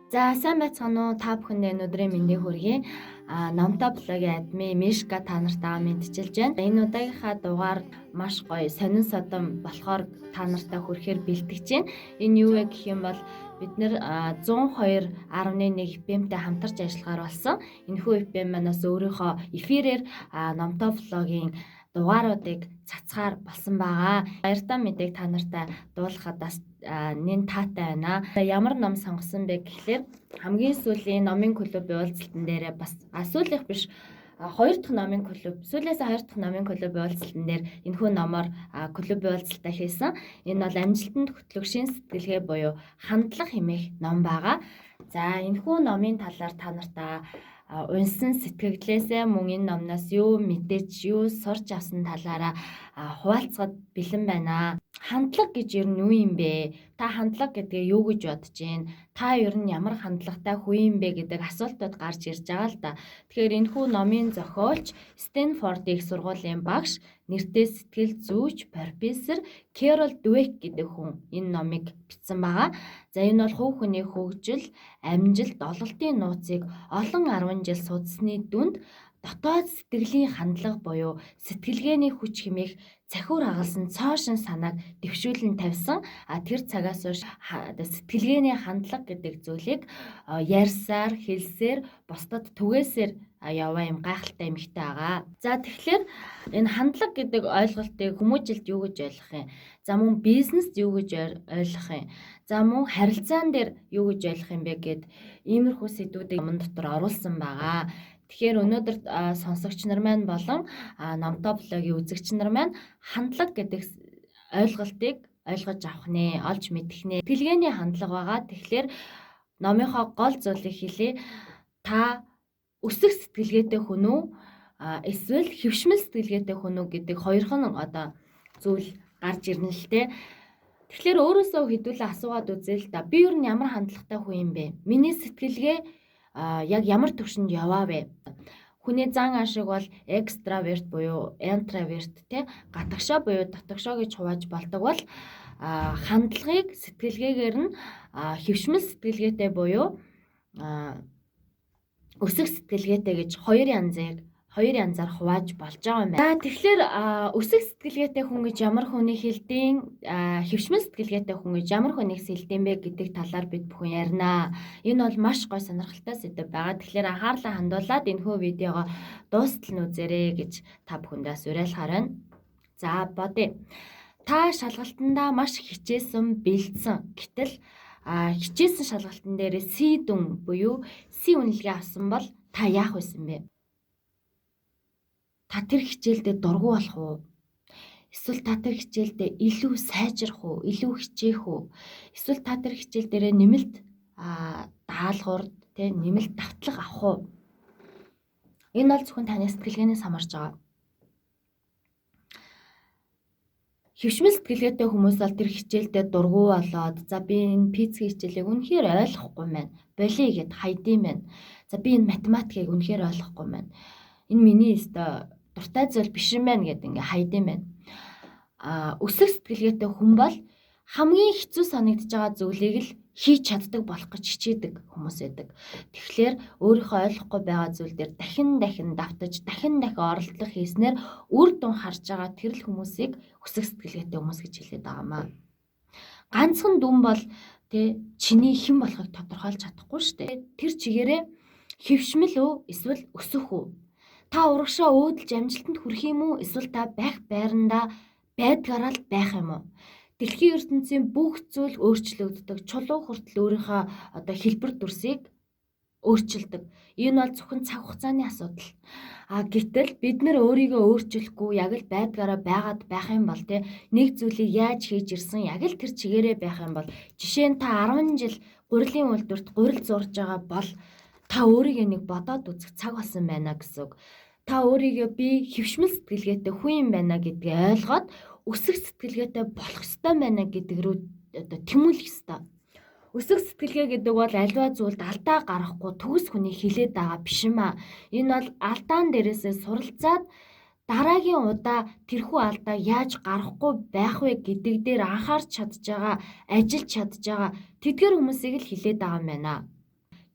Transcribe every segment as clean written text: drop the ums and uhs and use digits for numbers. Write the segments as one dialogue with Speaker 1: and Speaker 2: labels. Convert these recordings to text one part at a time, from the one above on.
Speaker 1: За сайн байцгаана уу? Та бүхэндээ өнөөдрийн мэндийг хүргэе. Номтой блогийн админ Мишка та нартаа мэдчилж байна. Энэ удаагийнхаа дугаар маш гоё сонин содон болохоор та нартаа хүрэхээр бэлтгэж байна. Энэ юу вэ гэх юм бол бид нэр 102.1 FM-тэй хамтарч ажиллагаар болсон. Энэхүү FM манаас өөрийнхөө эфирээр номтой блогийн дугааруудыг цацгаар болсон байгаа. Баяртай мэдээг та нартай дуулгахад бас нэн таатай байна. Ямар ном сонгосон бэ гэхлээр хамгийн сүүлийн номын клубын уулзалтан дээрээ бас сүүлийнх биш 2 дахь номын клуб, сүүлээс 2 дахь номын клубын уулзалтан дээр энэхүү номоор клубын уулзалтаа хийсэн. Энэ бол амжилтанд хөтлөх шин сэтгэлгээ буюу хандлага хэмээх ном байгаа. За энэхүү номын талаар та нартаа унсан сэтгэгдлээсээ мөн энэ номноос юу мэдээж юу сурч авсан талаараа хуваалцахад бэлэн байна. Хандлага гэж ер нь юу юм бэ? Та хандлага гэдгээ юу гэж бодож байна? Та ер нь ямар хандлагатай хүн юм бэ гэдэг асуултууд гарч ирж байгаа л да. Тэгэхээр энэхүү номын зохиолч Стэнфорд их сургуулийн багш нэртэй сэтгэл зүйч профессор Кэрол Двек гэдэг хүн энэ номыг бичсэн байгаа. За энэ бол хувь хүний хөгжил, амжилт, ололтын нууцыг олон 10 жил судалсны дүнд дотоод сэтгэлийн хандлага буюу сэтгэлгээний хүч хэмээх цахиур хагалсан цоошин санааг дэвшүүлэн тавьсан. Тэр цагаас хойш сэтгэлгээний хандлага гэдэг зүйлийг ярьсаар, хэлсээр, бусдад түгээсээр яваа юм гайхалтай эмэгтэй байгаа. За тэгэхээр энэ хандлага гэдэг ойлголтыг хүмүүжилд юу гэж ойлгох юм? За мөн бизнест юу гэж ойлгох юм? За мөн харилцаан дээр юу гэж ойлгох юм бэ гэд иймэрхүү сэдвүүдийг номон дотор оруулсан байгаа. Тэгэхээр өнөөдөр сонсогч нар маань болон номтой блогийн үзэгч нар маань хандлага гэдэг ойлголтыг ойлгож авах нэ, олж мэдэх нэ. Сэтгэлгээний хандлага байгаа. Тэгэхээр номынхоо гол зүйлийг хэлье. Та өсөх сэтгэлгээтэй хүн үү? Эсвэл хэвшмэл сэтгэлгээтэй хүн үү гэдэг хоёрхан зүйл гарч ирнэ л те. Тэгэхээр өөрөөсөө хэдүүлээ асуугаад үзээ л да. Би ер нь ямар хандлагатай хүн юм бэ? Миний сэтгэлгээ яг ямар төвшөнд яваа вэ? Хүний зан ашиг бол экстраверт буюу интроверт те гадагшаа буюу дотогшоо гэж хувааж болдог бол хандлагыг сэтгэлгээгээр нь хэвшмэл сэтгэлгээтэй буюу өсөх сэтгэлгээтэй гэж хоёр янзаар хувааж болж байгаа юм байна. Тэгэхээр өсөх сэтгэлгээтэй хүн гэж ямар хүнийг хэлдэйн, хэвшмэл сэтгэлгээтэй хүн гэж ямар хүнийг хэлдэйн бэ гэдэг талаар бид бүхэн ярина. Энэ бол маш гой сонирхолтой сэдв байгаа. Тэгэхээр анхаарлаа хандуулаад энэхүү видеого дуустал нь үзээрэй гэж та бүхэндээ уриалахаар байна. За бодъё. Та шалгалтандаа маш хичээсэн, бэлдсэн. Гэтэл хичээсэн шалгалтын дээр C дүн буюу C үнэлгээ авсан бол та яах байсан бэ? Та тэр хичээлдээ дургу болох уу? Эсвэл та тэр хичээлдээ илүү сайжрах уу? Илүү хичээх үү? Эсвэл та тэр хичээл дээрээ нэмэлт даалгавар, нэмэлт давтлага авах уу? Энэ бол зөвхөн таны сэтгэлгээнээс хамаарч байгаа. Хэвшмэл сэтгэлгээтэй хүмүүс бол тэр хичээлдээ дургу болоод за би энэ физикийн хичээлийг үнэхээр ойлгохгүй байна. Болиё гэд хайдсан байна. За би энэ математикийг үнэхээр ойлгохгүй байна. Энэ миний дуртай зүйл биш юм байна гэд ингээ хайдсан байна. Өсөх сэтгэлгээтэй хүн бол хамгийн хэцүү санагдж байгаа зүйлийг л хийж чаддаг болох гэж хичээдэг хүмүүс байдаг. Тэгэхээр өөрийнхөө ойлгохгүй байгаа зүйл дээр дахин давтаж, дахин оролдлого хийснээр үр дүн харж байгаа тэр л хүмүүсийг өсөх сэтгэлгээтэй хүмүүс гэж хэлээд байгаамаа. Ганцхан дүн бол чиний хэн болохыг тодорхойлж чадахгүй шүү дээ. Тэр чигээрээ хэвшмэл үү эсвэл өсөх үү? Та урагшаа өөдөлж амжилтанд хүрэх юм уу? Эсвэл та байх байрандаа байдгаараа л байх юм уу? Дэлхийн ертөнцийн бүх зүйл өөрчлөгддөг. Чулуу хүртэл өөрийнхөө хэлбэр дүрсийг өөрчилдөг. Энэ бол зөвхөн цаг хугацааны асуудал. Гэтэл бид нар өөрийгөө өөрчилөхгүй яг л байдгаараа байгаад байх юм бол нэг зүйлийг яаж хийж ирсэн яг л тэр чигээрээ байх юм бол жишээ нь та 10 жил гурилын үйлдвэрт гурил зурж байгаа бол та өөрийгөө нэг бодоод үзэх цаг болсон байна гэсэн үг. Та өөрийгөө би хэвшмэл сэтгэлгээтэй хүн юм байна гэдгийг ойлгоод өсөх сэтгэлгээтэй болох ёстой байна гэдэг рүү тэмүүлэх ёстой. Өсөх сэтгэлгээ гэдэг бол альва зүйлд алдаа гаргахгүй төгс хүний хилээд байгаа биш юм аа. Энэ бол алдаан дээрээсээ суралцаад дараагийн удаа тэрхүү алдаа яаж гарахгүй байх вэ гэдэг дээр анхаарч чадж байгаа, ажиллаж чадж байгаа тэдгээр хүмүүсийг л хилээд байгаа юм байна.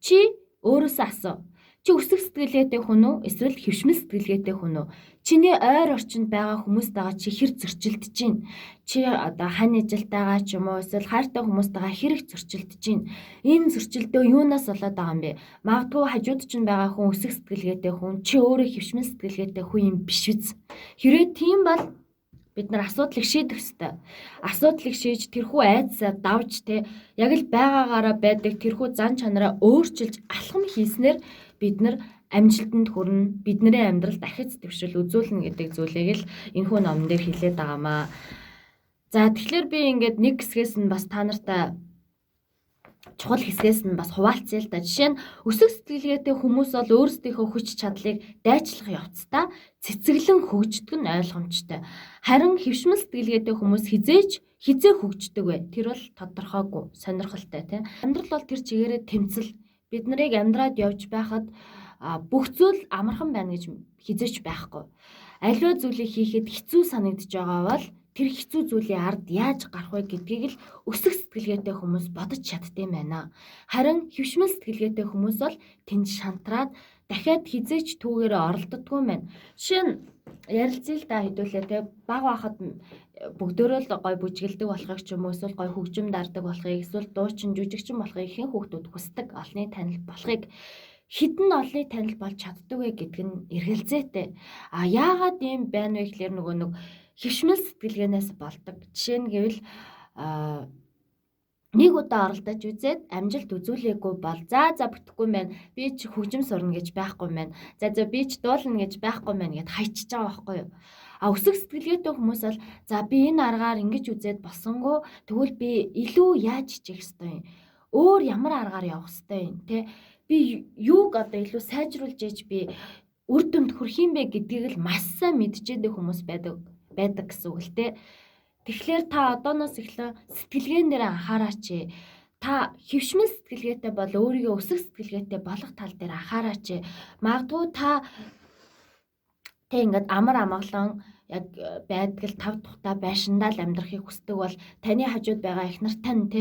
Speaker 1: Чи өөрөөсөө асуу. Чи өсөх сэтгэлгээтэй хүн үү? Эсвэл хэвшмэл сэтгэлгээтэй хүн үү? Чиний ойр орчинд байгаа хүмүүстэйгээ чи хэр зөрчилдөж чинь? Чи одоо хань ижилтайгаа ч юм уу эсвэл хайртай хүмүүстэйгээ хэрэг зөрчилдөж чинь? Энэ зөрчилдөө юунаас болоод байгаа юм бэ? Магадгүй хажууд чинь байгаа хүн өсөх сэтгэлгээтэй хүн, чи өөрөө хэвшмэл сэтгэлгээтэй хүн юм биш үз. Хэрвээ тийм бол бид нар асуудлыг шийдэх ёстой. Асуудлыг шийдэж тэрхүү айдсаа давж яг л байгаагаараа байдаг тэрхүү зан чанараа өөрчилж алхам хийснээр бид нар амжилтанд хүрнэ. Бидний амьдралд ахиц дэвшил үзүүлнэ гэдэг зүйлийг л энэхүү номон дээр хэлээд байгаамаа. За тэгэхээр би ингээд нэг хэсгээс нь бас та нартай чухал хэсгээс нь бас хуваалцъя л да. Жишээ нь өсөх сэтгэлгээтэй хүмүүс бол өөрсдийнхөө хүч чадлыг дайчлах явцдаа цэцэглэн хөгждөг нь ойлгомжтой. Харин хэвшмэл сэтгэлгээтэй хүмүүс хизээ хөгждөг вэ? Тэр бол тодорхойгүй, сонирхолтой тийм. Амьдрал бол тэр чигээрээ тэмцэл. Бид нарыг амьдраад явж байхад бүх зүйл амархан байна гэж хизээч байхгүй. Аливаа зүйлийг хийхэд хэцүү санагдж байгаа бол тэр хэцүү зүйлийн ард яаж гарах вэ гэдгийг л өсөх сэтгэлгээтэй хүмүүс бодож чаддсан байна. Харин хэвшмэл сэтгэлгээтэй хүмүүс бол тэнд шантраад дахиад хизээч түүгээрээ оролддоггүй юм байна. Жишээ нь ярилцъя л да хэдүүлээ те баг байхад бүгдөө л гой бүжгэлдэг болохыг ч юм уу эсвэл гой хөгжим дардаг болохыг эсвэл дуучин жүжигчин болохыг ихэнх хүүхдүүд хүсдэг олонний танил болохыг хідэн олонний танил болж чаддаг вэ гэдг нь эргэлзээтэй. Яагаад ийм байна вэ гэхээр нөгөө нэг хэвшмэл сэтгэлгээнээс болдог. Жишээ нь гэвэл нэг удаа оролдож үзээд амжилт үзүүлээгүй бол за бүтэхгүй юм байна. Би ч хөгжим сурна гэж байхгүй юм байна. За би ч дуулна гэж байхгүй юм байна гэд хайчиж байгаа байхгүй юу? Өсөх сэтгэлгээтэй хүмүүс бол за би энэ аргаар ингэж үзээд болсонгүй тэгвэл би илүү яаж хийх ёстой юм? Өөр ямар аргаар явах ёстой юм те? Би юуг одоо илүү сайжруулж ээж би үр дүнд хүрэх юм бэ гэдгийг л маш сайн мэдчихэдэг хүмүүс байдаг гэсэн үг л те. Тэгэхээр та одооноос эхлэн сэтгэлгээн дээр анхаараач. Та хэвшмэл сэтгэлгээтэй бол өөрийгөө өсөх сэтгэлгээтэй болох тал дээр анхаараач. Магадгүй та ингээд амар амгалан яг байдгал тав тухтай байшиндаа л амьдрахыг хүсдэг бол таны хажууд байгаа их нартай нь те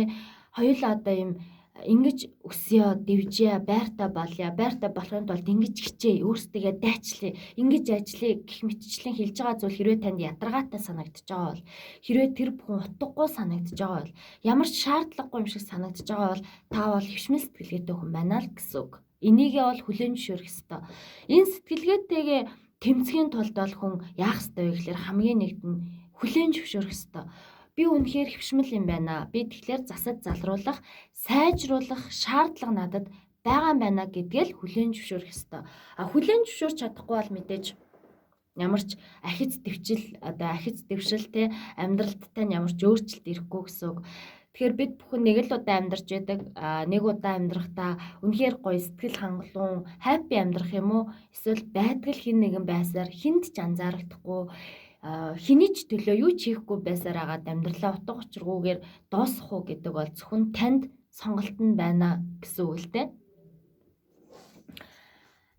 Speaker 1: хоёулаа одоо юм ингэж өсөё, дэвжээ, байртай болъё. Байртай болохын тулд ингэж хичээе, өөрсдийгөө дайчлаа, ингэж ажиллая гэх мэтчлэн хэлж байгаа зүйл хэрвээ танд ядаргаатай санагдаж байгаа бол хэрвээ тэр бүхэн утгагүй санагдаж байгаа бол ямар ч шаардлагагүй юм шиг санагдаж байгаа бол та бол хэвшмэл сэтгэлгээтэй хүн байна л гэсэн үг. Энийгээ бол хүлээн зөвшөөрөх ёстой. Энэ сэтгэлгээтэйгээ тэмцэхийн тулд бол хүн яах ёстой вэ гэхээр хамгийн нэгт нь хүлээн зөвшөөрөх ёстой. Би үнэхээр хэвшмэл юм байна. Би тэгэхээр засаж залруулах, сайжруулах шаардлага надад байгаа юм байна гэдгээл хүлээн зөвшөөрөх ёстой. Хүлээн зөвшөөрч чадахгүй бол мэдээж ямар ч ахиц дэвшил те амьдралттай ямар ч өөрчлөлт ирэхгүй гэсэн үг. Тэгэхээр бид бүхэн нэг л удаа амьдарч байдаг. Нэг удаа амьдрахдаа үнэхээр гоё сэтгэл хангалуун, хайпи амьдрах юм уу? Эсвэл байдгал хин нэгэн байсаар хинт ч анзаарахгүй хэний ч төлөө юу ч хийхгүй байсаар агаад амьдралаа утга учиргүйгээр дуусгах уу гэдэг бол зөвхөн танд сонголт нь байна гэсэн үг л дээ.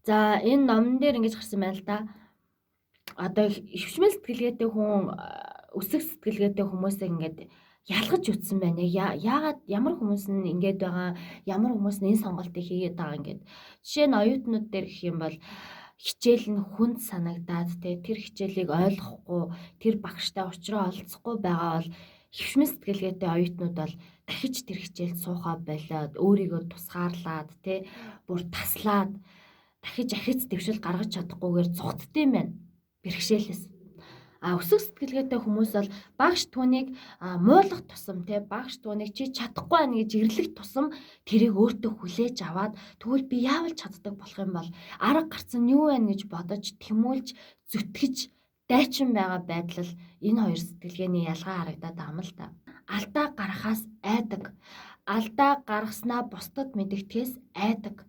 Speaker 1: За энэ номон дээр ингэж гарсан байна л да. Одоо хэвшмэл сэтгэлгээтэй хүн өсөх сэтгэлгээтэй хүмүүсээ ингээд ялгаж үтсэн байна. Яагаад ямар хүмүүс нь ингээд байгаа, ямар хүмүүс нь энэ сонголтыг хийгээд байгаа ингээд. Жишээ нь оюутнууд дээр гэх юм бол хичээл нь хүнд санагдаад тэр хичээлийг ойлгохгүй тэр багштай уулзраа олцохгүй байгаа бол хэвшмэл сэтгэлгээтэй оюутнууд бол дахиж тэр хичээлд суухаа болоод өөрийгөө тусгаарлаад бүр таслаад дахиж ахиц дэвшил гаргаж чадахгүйгээр зугтдсан байна бэрхшээлээс. Өсөх сэтгэлгээтэй хүмүүс бол багш түүнийг муулах тусам багш түүнийг чи чадахгүй байна гэж ирлэх тусам тэрийг өөртөө хүлээж аваад тэгвэл би яавал чаддаг болох юм бол арга гарцсан юу байна гэж бодож тэмүүлж зүтгэж дайчин байгаа байдал энэ хоёр сэтгэлгээний ялгаа харагдаад байгаа юм л да. Алдаа гарахаас айдаг. Алдаа гаргаснаа бусдад мэдэгдэхээс айдаг.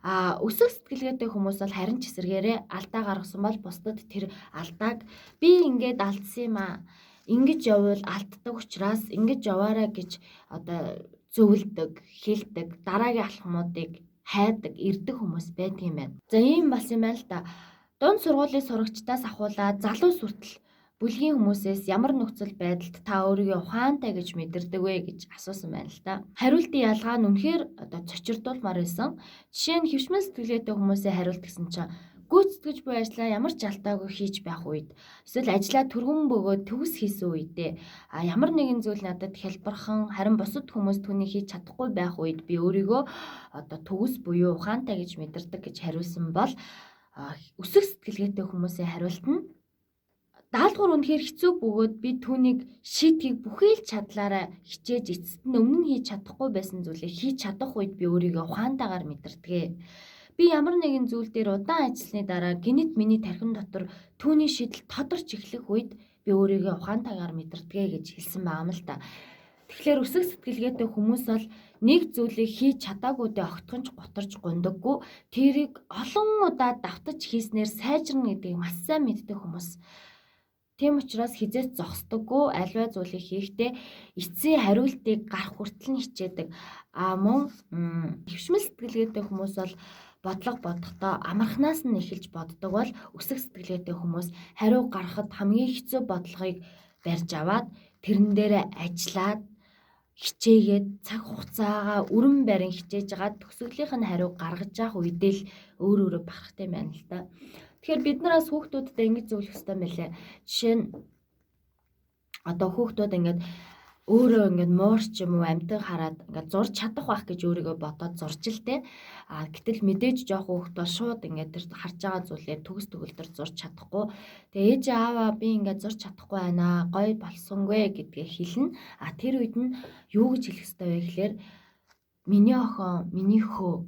Speaker 1: Өсөх сэтгэлгээтэй хүмүүс бол харин ч эсэргээрээ алдаа гаргасан бол бусдад тэр алдааг би ингээд алдсан юм аа. Ингэж явбал алддаг учраас ингэж яваарай гэж одоо зөвлөдөг, хэлдэг, дараагийн алхмуудыг хайдаг, ирдэг хүмүүс байдаг юм байна. За ийм болсон юм байна л да. Дунд сургуулийн сурагчдаас ахуулаад залуус хүртэл бүлгийн хүмүүсээс ямар нөхцөл байдалд та өөрийгөө ухаантай гэж мэдэрдэг вэ гэж асуусан байна л да. Хариултын ялгаа нь үнэхээр одоо цочирдуулмаар байсан. Жишээ нь хэвшмэл сэтгэлгээтэй хүмүүсээ хариулт гэсэн чинь гүйцэтгэж буй ажлаа ямар ч алдаагүй хийж байх үед эсвэл ажлаа түргэн бөгөөд төгс хийсэн үедээ ямар нэгэн зүйл надад хялбархан харин бусад хүмүүс түүнийг хийж чадахгүй байх үед би өөрийгөө одоо төгс буюу ухаантай гэж мэдэрдэг гэж хариулсан бол өсөх сэтгэлгээтэй хүмүүсийн хариулт нь даалгавар үнэхээр хэцүү бөгөөд би түүнийг шийдгийг бүхий л чадлаараа хичээж эцэст нь өмнө нь хийж чадахгүй байсан зүйлийг хийж чадах үед би өөрийгөө ухаантайгаар мэдэрдэг. Би ямар нэгэн зүйл дээр удаан ажилласны дараа гинэт миний тархин дотор түүний шийдэл тодорч эхлэх үед би өөрийгөө ухаантайгаар мэдэрдэг гэж хэлсэн байгаа юм л та. Тэгэхээр өсөх сэтгэлгээтэй хүмүүс бол нэг зүйлийг хийж чадаагүйдээ огтхонч готорж гундаггүй, тэрийг олон удаа давтаж хийснээр сайжирна гэдгийг маш сайн мэддэг хүмүүс. Тийм учраас хизээс зогсдоггүй, альва зүйлийг хийхдээ эцсийн хариултыг гарах хүртэл нь хичээдэг. Мөн хэвшмэл сэтгэлгээтэй хүмүүс бол бодлого бодохдоо амархнаас нь эхэлж боддог бол өсөх сэтгэлгээтэй хүмүүс хариу гаргахад хамгийн хэцүү бодлогыг барьж аваад тэрэн дээрээ ажиллаад хичээгээд цаг хугацаагаа өрн барин хичээж байгаа төгсгөлийнх нь хариу гаргаж явах үедээ л өөрөө бахархтай байна л да. Тэгэхээр бид нараас хүүхдүүдтэй ингэж зөвлөх хэрэгтэй мэлээ. Жишээ нь одоо хүүхдүүд ингээд өөрөө ингээд муурч юм уу амтан хараад ингээд зурж чадах байх гэж өөрийгөө бодоод зурж л те. Гэтэл мэдээж жоох хүүхд бол шууд ингээд тэр харж байгаа зүйлээ төгс төгөлдөр зурж чадахгүй. Тэгээ ээж ааваа би ингээд зурж чадахгүй байна. Гой болсонгүй гэдгээ хэлнэ. Тэр үед нь юу гэж хэлэх ёстой вэ гэхээр миний охин, миний хөө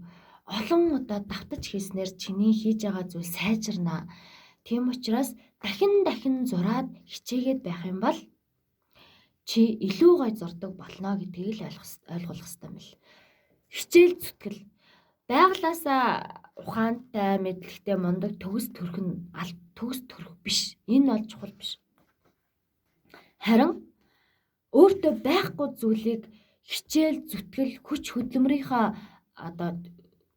Speaker 1: олон удаа давтаж хийснээр чиний хийж байгаа зүйл сайжирнаа. Тийм учраас дахин зураад хичээгээд байх юм бол чи илүү гой зурдаг болно гэдгийг л ойлгох хэрэгтэй мэл. Хичээл зүтгэл. Байглаасаа ухаантай, мэдлэгтэй, мундаг төгс төрөх биш. Энэ бол чухал биш. Харин өөртөө байхгүй зүйлийг хичээл зүтгэл хүч хөдөлмөрийнхаа одоо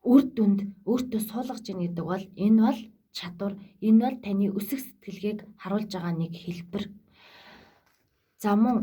Speaker 1: үр дүнд өөртөө суулгаж ийн гэдэг бол энэ бол чадвар, энэ бол таны өсөх сэтгэлгээг харуулж байгаа нэг хэлбэр. За мөн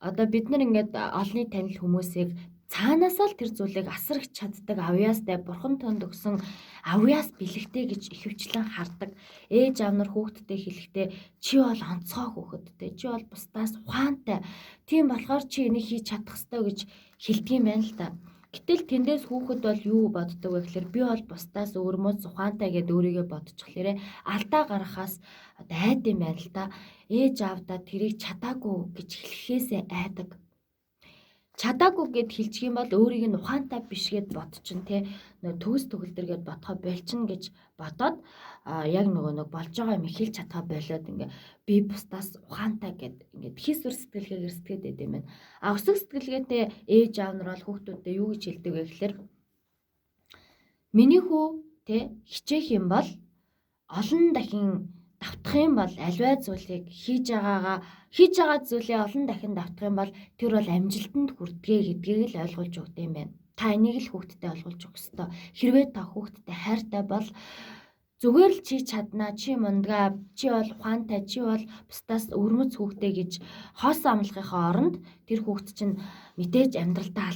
Speaker 1: одоо бид нар ингээд олонний танил хүмүүсийг цаанаасаа л тэр зүйлийг асрах чаддаг авьяастай бурхан төнд өгсөн авьяас бэлэгтэй гэж ихэвчлэн хардаг. Ээж аав нар хүүхдтэй хэлэхдээ чи бол онцгой хүүхэдтэй, чи бол бусдаас ухаантай. Тийм болохоор чи энийг хийж чадах ёстой гэж хэлдэг юм байна л та. Гэтэл тэндээс хүүхэд бол юу боддог вэ гэхээр би бол бусдаас өөрмөө ухаантай гэд өөрийгөө бодчихлээрээ алдаа гаргахаас одоо айд юм байна л та. Ээж аавдаа тэрийг чадаагүй гэж хэлэхээсээ айдаг. Чадаагүй гэд хэлчих юм бол өөрийг нь ухаантай биш гэд бодчихно те. Төгс төгөлдөр гэд бодохоо болчихно гэж бодоод яг нэг болж байгаа юм хэлж чадхаа болоод ингээ би бусдаас ухаантай гэд ингээд хийсвэр сэтгэлгээгээр сэтгэдэг байт юм байна. Өсөх сэтгэлгээтэй ээж аав нар бол хүүхдүүдэд юу гэж хэлдэг вэ гэхээр миний хүү те хичээх юм бол олон дахин давтах юм бол аливаа зүйлийг хийж байгаа зүйлээ олон дахин давтах юм бол тэр бол амжилтанд хүрдэгэ гэдгийг л ойлгуулж өгд юм байна. Та энийг л хүүхдэд ойлгуулж өгөх ёстой. Хэрвээ та хүүхдэд хайртай бол зүгээр л чи чаднаа, чи мундгаа, чи бол ухаантай, чи бол бусдаас өвөрмөц хүүхдээ гэж хоос амлахынхаа оронд тэр хүүхд чинь мэдээж амьдралдаа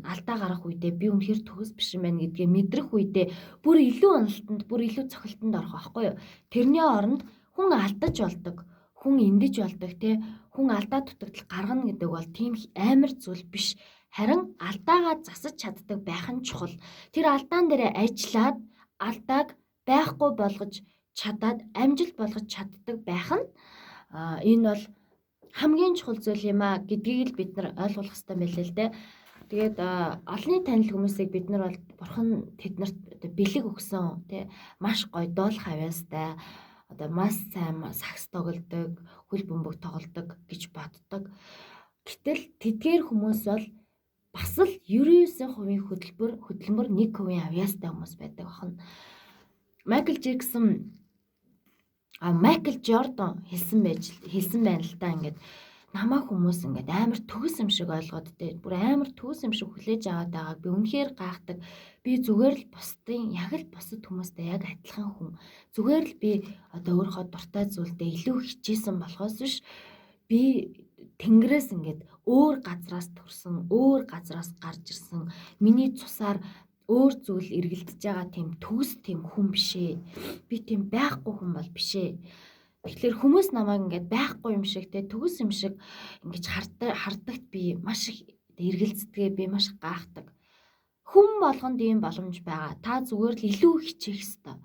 Speaker 1: алдаа гарах үедээ би үнэхээр төгс биш юм байна гэдгээ мэдрэх үедээ бүр илүү уналтанд, бүр илүү цохилтонд орох байхгүй юу? Тэрний оронд хүн алдаж болдог, хүн эндэж болдог те, хүн алдаа дутагдал гаргана гэдэг бол тийм амар зүйл биш. Харин алдаагаа засаж чаддаг байх нь чухал. Тэр алдаан дээрээ ажиллаад алдааг байхгүй болгож чадаад амжилт болгож чаддаг байх нь энэ бол хамгийн чухал зүйл юм а гэдгийг л бид нар ойлгох хэрэгтэй байлээ л дээ. Тэгээд олонний танил хүмүүсийг бид нар бол бурхан тэднэрт бэлэг өгсөн тий маш гоё дуулах авьяастай одоо маш сайн сакс тоглодог, хөл бөмбөг тоглодог гэж боддог. Гэтэл тэдгээр хүмүүс бол бас л 99% хөдөлмөр 1% авьяастай хүмүүс байдаг бахан. Майкл Jordan хэлсэн байна л та ингээд намайг хүмүүс ингээд амар төгс юм шиг ойлгоод тэ бүр амар төгс юм шиг хүлээж аваад байгааг би үнэхээр гайхдаг. Би зүгээр л бусдын яг л бусад хүмүүстэй яг адилхан хүн. Зүгээр л би одоо өөрийнхөө дуртай зүйлдээ илүү хичээсэн болохоос биш би тэнгэрээс ингээд өөр газраас төрсөн, өөр газраас гарч ирсэн. Миний цусаар өөр зүйл эргэлдэж байгаа тийм төгс тийм хүн бишээ. Би тийм байхгүй хүн бол бишээ. Тэгэхээр хүмүүс намайг ингээд байхгүй юм шиг те төгс юм шиг ингэж хардагт би маш их эргэлздэг, би маш гайхдаг. Хүн болгонд ийм боломж байгаа. Та зүгээр л илүү хичээх ёстой.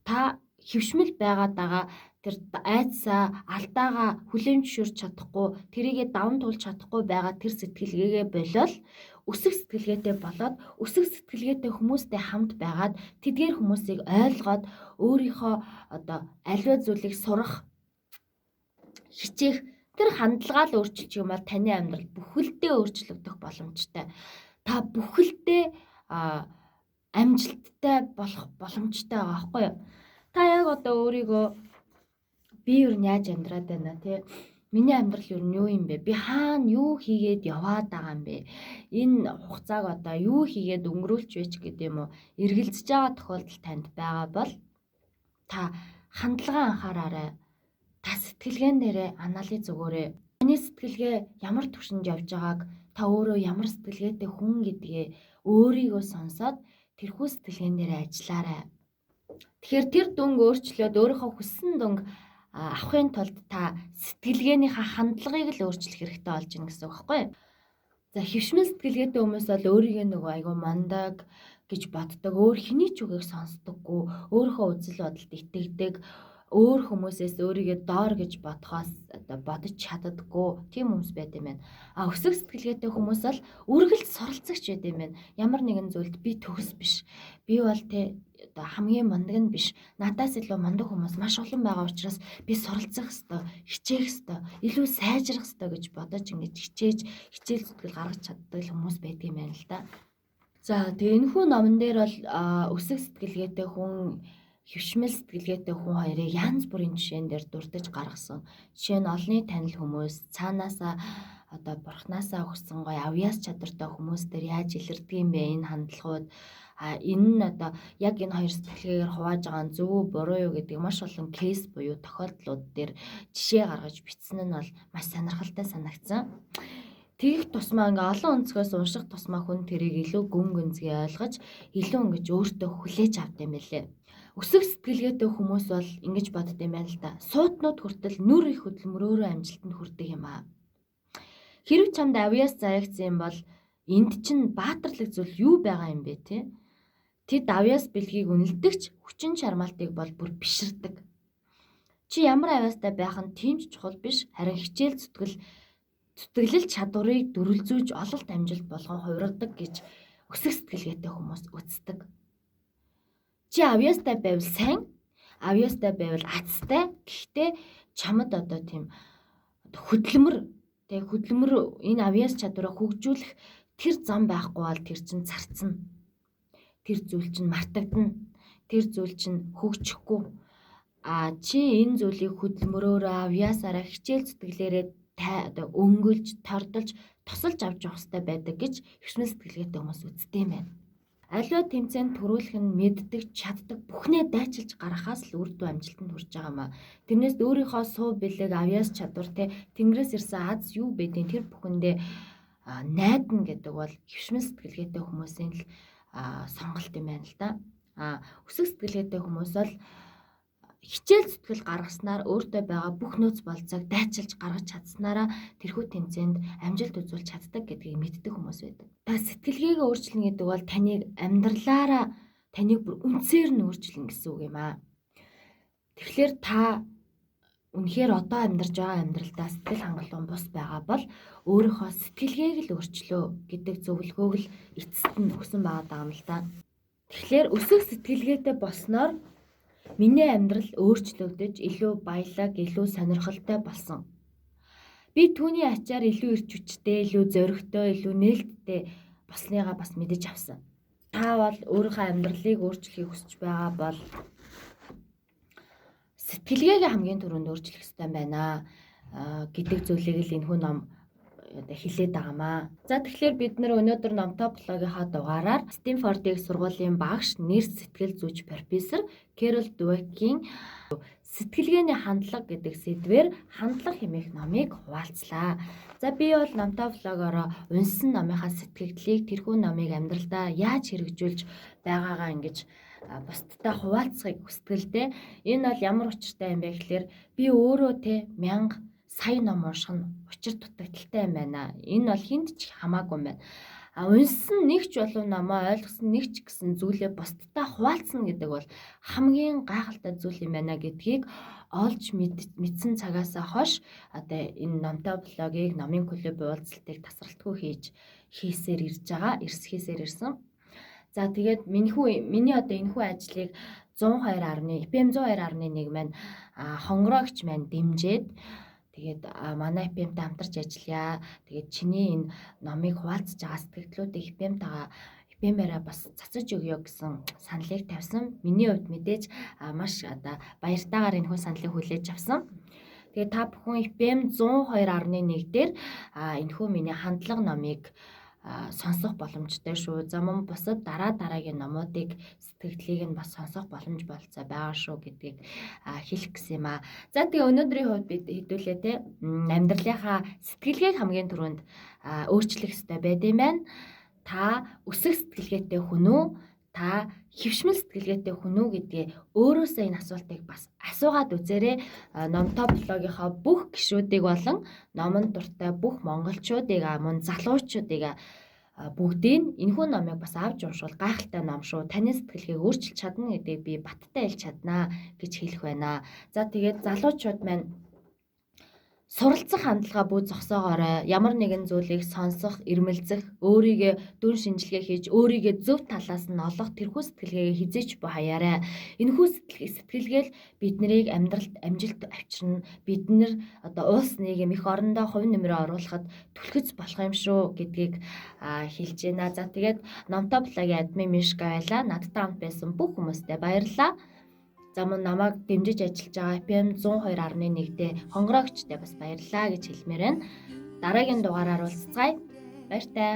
Speaker 1: Та хөвшмөл байгаад байгаа тэр айдсаа алдаагаа хүлээн зөвшөөрч чадахгүй, тэрийгэ даван туулж чадахгүй байгаа тэр сэтгэлгээгээ болол өсөх сэтгэлгээтэй болоод өсөх сэтгэлгээтэй хүмүүстэй хамт байгаад тэдгээр хүмүүсийг ойлгоод өөрийнхөө одоо аливаа зүйлийг сурах хичээх тэр хандлагаа л өөрчилж юм бол таны амьдрал бүхэлдээ өөрчлөгдөх боломжтой. Та бүхэлдээ амжилттай болох боломжтой байгаа байхгүй юу? Та яг одоо өөрийгөө би юу яаж амьдраад байна тий? Миний амьдрал юу юм бэ? Би хаана юу хийгээд яваад байгаа юм бэ? Энэ хугацааг одоо юу хийгээд өнгөрүүлж вэ ч гэдэг юм уу? Эргэлзэж байгаа тохиолдол танд байгаа бол та хандлагаа анхаараарай. Та сэтгэлгээн дээрээ анализ өгөөрэй. Таны сэтгэлгээ ямар түвшинд явж байгааг та өөрөө ямар сэтгэлгээтэй хүн гэдгээ өөрийгөө сонсоод тэрхүү сэтгэлгээн дээрээ ажиллаарай. Тэгэхээр тэр дүнг өөрчлөөд өөрийнхөө хүссэн дүнг авахын тулд та сэтгэлгээнийхээ хандлагыг л өөрчлөх хэрэгтэй болж байна гэсэн үг байхгүй юу? За хөвшмөл сэтгэлгээтэй хүмүүс бол өөрийгөө нөгөө айгүй мандаг гэж боддог, өөр хэний ч үгийг сонсдоггүй, өөрийнхөө үзэл бодолд итгэдэг, өөр хүмүүсээс өөрийгөө доор гэж бодохоос одоо бодож чаддаггүй тийм хүмүүс байд юм байна. Өсөх сэтгэлгээтэй хүмүүс бол үргэлж суралцагч байд юм байна. Ямар нэгэн зүйлд би төгс биш. Би бол тэ одоо хамгийн мундаг нь биш. Надаас илүү мундаг хүмүүс маш олон байгаа учраас би суралцах ёстой, хичээх ёстой, илүү сайжрах ёстой гэж бодож ингэж хичээл зүтгэл гаргаж чаддаг хүмүүс байдаг юм байна л да. За тэгээ энэхүү номон дээр бол өсөх сэтгэлгээтэй хүн хөвшмөл сэтгэлгээтэй хүн хоёрыг янз бүрийн жишээн дээр дурдж гаргасан. Жишээ нь олонний танил хүмүүс, цаанаасаа одоо бурхнаасаа өгсөн гоё авьяас чадвартай хүмүүс дээр яаж илэрдэг юм бэ энэ хандлагууд. Энэ нь одоо яг энэ хоёр сэтгэлгээгээр хувааж байгаа зөв үү буруу юу гэдэг маш олон кейс буюу тохиолдлууд дээр жишээ гаргаж бичсэн нь бол маш сонирхолтой санагдсан. Тэгэх тусмаа ингээ олон өнцгөөс унших тусмаа хүн тэрийг илүү гүн гүнзгий ойлгож илүү ингэж өөртөө хүлээж авт юм байлээ. Өсөх сэтгэлгээтэй хүмүүс бол ингэж бодд юм байна л да. Суутнууд хүртэл нүр их хөдөлмөрөөрөө амжилтанд хүрдэг юм аа. Хэрв чамд авьяас заягдсан юм бол энд чинь баатарлаг зүйл юу байгаа юм бэ те? Тэд авьяас бэлгийг үнэлдэгч хүчин чармаалтыг бол бүр биширдэг. Чи ямар авьяастай байх нь тийм ч чухал биш, харин хичээл зүтгэлэл чадварыг дөрвөлзүүлж ололт амжилт болгон хувиргадаг гэж өсөх сэтгэлгээтэй хүмүүс үздэг. Чи авьяастай байвал сайн, авьяастай байвал азтай. Гэхдээ чамд одоо тийм хөдөлмөр энэ авьяас чадвараа хөгжүүлэх тэр зам байхгүй бол тэр чинь царцна. Тэр зүйл чинь мартагдана. Тэр зүйл чинь хөгжихгүй. Чи энэ зүйлийг хөдөлмөрөөрөө авьяасаараа хичээл зүтгэлээрээ одоо өнгөлж, тордолж, тусалж авч явах хэрэгтэй байдаг гэж хөвшмөл сэтгэлгээтэй хүмүүс үздэг юм байна. Аливаа тэмцээнд төрүүлэх нь мэддэг, чаддаг бүхнээ дайчилж гаргахаас л үр дүн амжилтанд хүрч байгаа юм аа. Тэрнээс өөрийнхөө суу бэлэг, авьяас чадвар тэнгэрээс ирсэн аз юу байдیں۔ Тэр бүхэндээ найдна гэдэг бол хөвшмөл сэтгэлгээтэй хүмүүсийн л сонголт юм байна л да. Өсөх сэтгэлгээтэй хүмүүс бол хичээл зүтгэл гаргаснаар өөртөө байгаа бүх нөөц болцоог дайчилж гаргаж чадсанараа тэрхүү тэмцээнд амжилт үзүүлж чаддаг гэдгийг мэддэг хүмүүс байдаг. Та сэтгэлгээгээ өөрчлөн гэдэг бол таныг амьдралаараа таныг бүр үнцээр нь өөрчлөн гэсэн үг юм аа. Тэгэхээр та үнэхээр одоо амьдарч байгаа амьдралдаа сэтгэл хангалуун бус байгаа бол өөрийнхөө сэтгэлгээг л өөрчлөө гэдэг зөвлөгөөг л эцэст нь өгсөн байгаа юм л да. Тэгэхээр өсөх сэтгэлгээтэй болсноор миний амьдрал өөрчлөгдөж илүү баялаг, илүү сонирхолтой болсон. Би түүний ачаар илүү эрч хүчтэй, илүү зоригтой, илүү нээлттэй болсныгаа бас мэдэж авсан. Та бол өөрийнхөө амьдралыг өөрчлөхийг хүсэж байгаа бол сэтгэлгээгээ хамгийн түрүүнд өөрчлөх ёстой байна. гэдэг зүйлийг л энэхүү ном хэлээд байгаамаа. За тэгэхээр бид нэр өнөөдөр номтой блогийнхаа дугаараар Стэнфордын сургуулийн багш, нэр сэтгэл зүйч профессор Кэрол Двекийн сэтгэлгээний хандлага гэдэг сэдвээр хандлага хэмээх номыг хуваалцлаа. За би бол номтой блогоороо унсан номынхаа сэтгэгдлийг тэрхүү номыг амьдралдаа яаж хэрэгжүүлж байгаагаа ингэж бусдтай хуваалцахыг хүсдэгтэй. Энэ бол ямар учиртай юм бэ гэхээр би өөрөө те 1000 сая ном унших нь учир дутагдaltaй юм байна. Энэ бол хүнд ч хамаагүй юм байна. Унсан нэг ч болов намаа ойлгосон нэг ч гэсэн зүйлээ бусдтай хуваалцна гэдэг бол хамгийн гайхалтай зүйл юм байна гэдгийг олж мэдсэн цагаасаа хойш одоо энэ номтой блогийг номын клуб уулзалтыг тасралтгүй хийсээр ирж байгаа. Ирсхийсээр ирсэн. За тэгээд миний одоо энэхүү ажлыг 102.1 FM 102.1 маань хонгорогч маань дэмжиж тэгээд манай FM-тэй хамтарч ажиллая. Тэгээд чиний энэ номыг хуваалцаж байгаа сэтгэлдлүүдийг FM-аараа бас цацаж өгье гэсэн саналыг тавьсан. Миний хувьд мэдээж маш одоо баяртайгаар энэхүү саналыг хүлээж авсан. Тэгээд та бүхэн FM 102.1 дээр энэхүү миний хандлага номыг сонсох боломжтой шүү. За мөн бусад дараагийн номуудыг сэтгэлдлийг нь бас сонсох боломж болцоо байгаа шүү гэдгийг хэлэх гэсэн юм аа. За тэгээ өнөөдрийн хувьд бид хэдүүлээ те амьдралынхаа сэтгэлгээг хамгийн түрүүнд өөрчлөх ёстой байд юм байна. Та өсөх сэтгэлгээтэй хүн үү? Та хэвшмэл сэтгэлгээтэй хүн үү гэдгээ өөрөөсөө энэ асуултыг бас асуугаад үзээрэй. Номтой блогийнхаа бүх гишүүдийг болон номонд дуртай бүх монголчуудыг мөн залуучуудыг бүгдийг энэхүү номыг бас авч уншвал гайхалтай ном шүү. Таны сэтгэлгээг өөрчилж чадна гэдгийг би баттай хэлж чаднаа гэж хэлэх байна. За тэгээд залуучууд маань суралцах хандлага бүү зогсоогоорой. Ямар нэгэн зүйлийг сонсох, ирмэлзэх, өөрийгөө дүн шинжилгээ хийж, өөрийгөө зөв талаас нь олох тэрхүү сэтгэлгээгээ хизээч бо хаяарай. Энэхүү сэтгэлгээл биднийг амьдралд амжилт авчирна. Бид нэр одоо улс нийгэм их орондоо хувь нэмрээ оруулахад түлхэц болох юм шүү гэдгийг хэлж байна. За тэгээд номтой блогийн админ Мишка байлаа. Надтай хамт байсан бүх хүмүүстээ баярлалаа. За мөн намайг дэмжиж ажиллаж байгаа FM 102.1 дээр хонгорогчтой бас баярлалаа гэж хэлмээр байна. Дараагийн дугаараар уулзцгаая. Баяр таа.